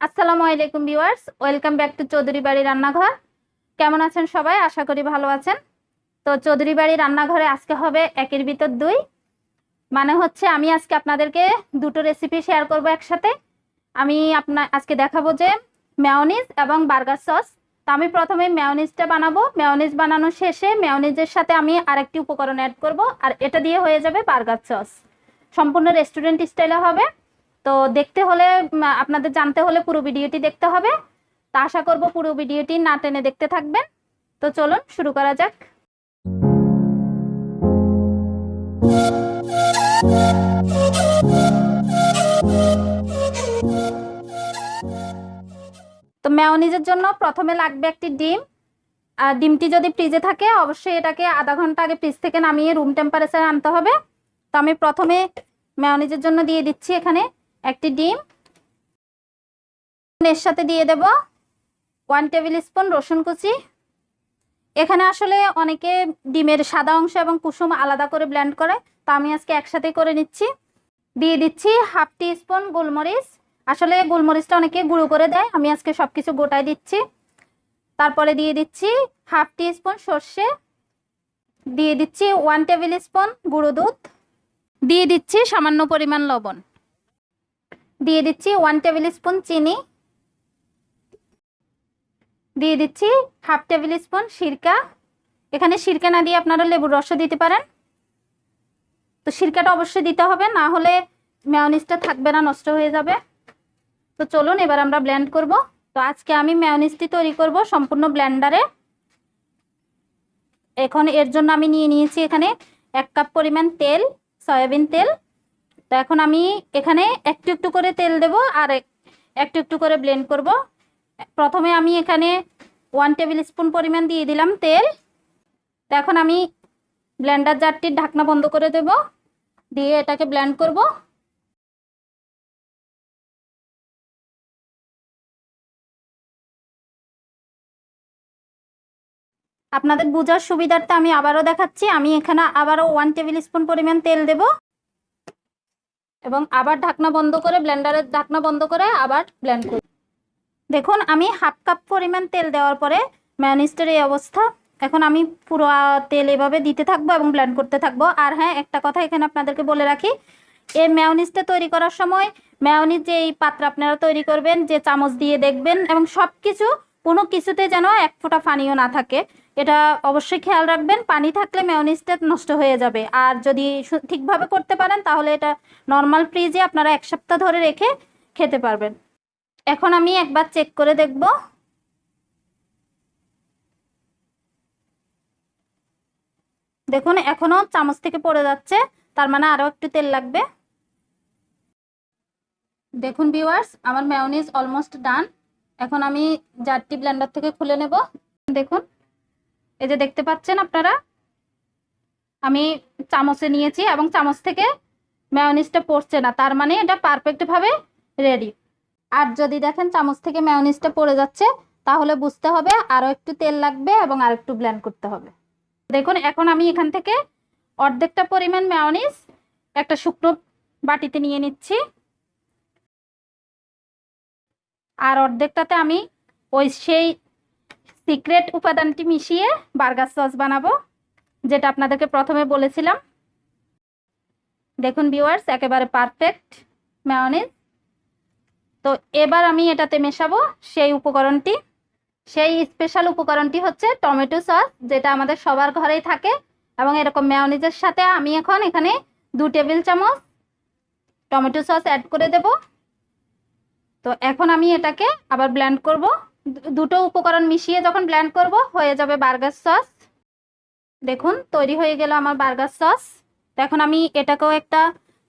আসসালামুআলাইকুম viewers, welcome back to Chowdhury বাড়ি রান্নাঘর। কেমন আছেন সবাই? আশা করি ভালো আছেন। তো চৌধুরী বাড়ি রান্নাঘরে আজকে হবে একের ভিতর দুই, মানে হচ্ছে আমি আজকে আপনাদেরকে দুটো রেসিপি শেয়ার করব একসাথে। আমি আজকে দেখাবো যে মেয়োনিজ এবং বার্গার সস। তো আমি প্রথমে মেয়োনিজটা বানাবো। মেয়োনিজ বানানোর শেষে মেয়োনিজের সাথে আমি আরেকটি উপকরণ অ্যাড করব, আর এটা দিয়ে হয়ে যাবে বার্গার সস। সম্পূর্ণ রেস্টুরেন্ট স্টাইলে হবে। তো দেখতে হলে আপনাদের জানতে হলে পুরো ভিডিওটি দেখতে হবে। তা আশা করব পুরো ভিডিওটি না টেনে দেখতে থাকবেন। তো চলুন শুরু করা যাক। তো মেয়োনিজের জন্য প্রথমে লাগবে একটি ডিম। আর ডিমটি যদি ফ্রিজে থাকে অবশ্যই এটাকে আধা ঘন্টা আগে ফ্রিজ থেকে নামিয়ে রুম টেম্পারেচারে আনতে হবে। তো আমি প্রথমে মেয়োনিজের জন্য দিয়ে দিচ্ছি এখানে একটি ডিম। এর সাথে দিয়ে দেব 1 টেবিল স্পুন রসুন কুচি। এখানে আসলে অনেকে ডিমের সাদা অংশ এবং কুসুম আলাদা করে ব্লেন্ড করে, তো আমি আজকে একসাথে করে নিচ্ছি। দিয়ে দিচ্ছি হাফ টি স্পুন গোলমরিচ। আসলে গোলমরিচটা অনেকে গুঁড়ো করে দেয়, আমি আজকে সবকিছু গোটায় দিচ্ছি। তারপরে দিয়ে দিচ্ছি হাফ টি স্পুন সর্ষে। দিয়ে দিচ্ছি 1 টেবিল স্পুন গুঁড়ো দুধ। দিয়ে দিচ্ছি সামান্য পরিমাণ লবণ। দিয়ে দিচ্ছি 1 টেবিল স্পুন চিনি। দিয়ে দিচ্ছি হাফ টেবিল স্পুন সিরকা। এখানে সিরকা না দিয়ে আপনারা লেবুর রসও দিতে পারেন। তো সিরকাটা অবশ্যই দিতে হবে, না হলে মেয়োনিজটা থাকবে না, নষ্ট হয়ে যাবে। তো চলুন এবার আমরা ব্লেন্ড করব। তো আজকে আমি মেয়োনিজটি তৈরি করব সম্পূর্ণ ব্লেন্ডারে। এখন এর জন্য আমি নিয়ে নিয়েছি এখানে 1 কাপ পরিমাণ তেল, সয়াবিন তেল। তো এখন আমি এখানে একটু একটু করে তেল দেব আর একটু একটু করে ব্লেন্ড করব। প্রথমে আমি এখানে 1 টেবিল স্পুন পরিমাণ দিয়ে দিলাম তেল। তো এখন আমি ব্লেন্ডার জারটির ঢাকনা বন্ধ করে দেব, দিয়ে এটাকে ব্লেন্ড করব। আপনাদের বোঝার সুবিধার্থে আমি আবারও দেখাচ্ছি। আমি এখানে আবারও 1 টেবিল স্পুন পরিমাণ তেল দেব এবং আবার ঢাকনা বন্ধ করে, ব্লেন্ডারের ঢাকনা বন্ধ করে আবার ব্লেন্ড করব। দেখুন আমি হাফ কাপ পরিমাণ তেল দেওয়ার পরে মেয়োনিজটার এই অবস্থা। এখন আমি পুরো তেল এভাবে দিতে থাকবো এবং ব্লেন্ড করতে থাকবো। আর হ্যাঁ, একটা কথা এখানে আপনাদেরকে বলে রাখি, এই মেয়োনিজটা তৈরি করার সময় মেয়োনিজ যে এই পাত্র আপনারা তৈরি করবেন, যে চামচ দিয়ে দেখবেন এবং সব কিছু কোনো কিছুতে যেন এক ফোঁটা পানিও না থাকে, এটা অবশ্যই খেয়াল রাখবেন। পানি থাকলে মেয়োনিজটা নষ্ট হয়ে যাবে। আর যদি ঠিকভাবে করতে পারেন তাহলে এটা নর্মাল ফ্রিজে আপনারা 1 সপ্তাহ ধরে রেখে খেতে পারবেন। এখন আমি একবার চেক করে দেখব। দেখুন এখনো চামচ থেকে পড়ে যাচ্ছে, তার মানে আরো একটু তেল লাগবে। দেখুন ভিউয়ার্স, আমার মেয়োনিজ অলমোস্ট ডান। এখন আমি জারটি ব্লেন্ডার থেকে খুলে নেব। দেখুন এই যে দেখতে পাচ্ছেন আপনারা, আমি চামচে নিয়েছি এবং চামচ থেকে মেয়োনিজটা পড়ছে না, তার মানে এটা পারফেক্ট ভাবে রেডি। আর যদি দেখেন চামচ থেকে মেয়োনিজটা পড়ে যাচ্ছে, তাহলে বুঝতে হবে আরো একটু তেল লাগবে এবং আর একটু ব্লেন্ড করতে হবে। দেখুন এখন আমি এখান থেকে অর্ধেকটা পরিমাণ মেয়োনিজ একটা শুকনো বাটিতে নিয়ে নিচ্ছি, আর অর্ধেকটাতে আমি সেই সিক্রেট উপাদানটি মিশিয়ে বার্গার সস বানাবো, যেটা আপনাদেরকে প্রথমে বলেছিলাম। দেখুন ভিউয়ার্স, একেবারে পারফেক্ট মেয়োনিজ। তো এবার আমি এটাতে মেশাবো সেই উপকরণটি। সেই স্পেশাল উপকরণটি হচ্ছে টমেটো সস, যেটা আমাদের সবার ঘরেই থাকে। এবং এরকম মেয়োনিজের সাথে আমি এখন এখানে 2 টেবিল চামচ টমেটো সস অ্যাড করে দেব। তো এখন আমি এটাকে আবার ব্লেন্ড করব। দুটো উপকরণ মিশিয়ে যখন ব্লেন্ড করব হয়ে যাবে বার্গার সস। দেখুন তৈরি হয়ে গেল আমার বার্গার সস। তো এখন আমি এটাকেও একটা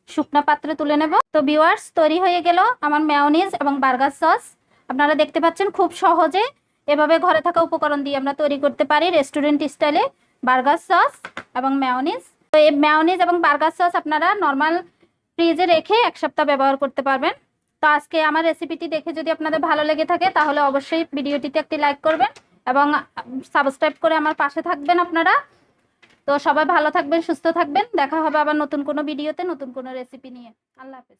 শুকনো পাত্রে তুলে নেব। তো ভিউয়ার্স, তৈরি হয়ে গেল আমার মেয়োনিজ এবং বার্গার সস। আপনারা দেখতে পাচ্ছেন খুব সহজে এভাবে ঘরে থাকা উপকরণ দিয়ে আমরা তৈরি করতে পারি রেস্টুরেন্ট স্টাইলে বার্গার সস এবং মেয়োনিজ। তো এই মেয়োনিজ এবং বার্গার সস আপনারা নর্মাল ফ্রিজে রেখে 1 সপ্তাহ ব্যবহার করতে পারবেন। তো আজকে আমার রেসিপিটি দেখে যদি আপনাদের ভালো লেগে থাকে তাহলে অবশ্যই ভিডিওটিতে একটি লাইক করবেন এবং সাবস্ক্রাইব করে আমার পাশে থাকবেন আপনারা। তো সবাই ভালো থাকবেন, সুস্থ থাকবেন। দেখা হবে আবার নতুন কোনো ভিডিওতে নতুন কোনো রেসিপি নিয়ে। আল্লাহ হাফেজ।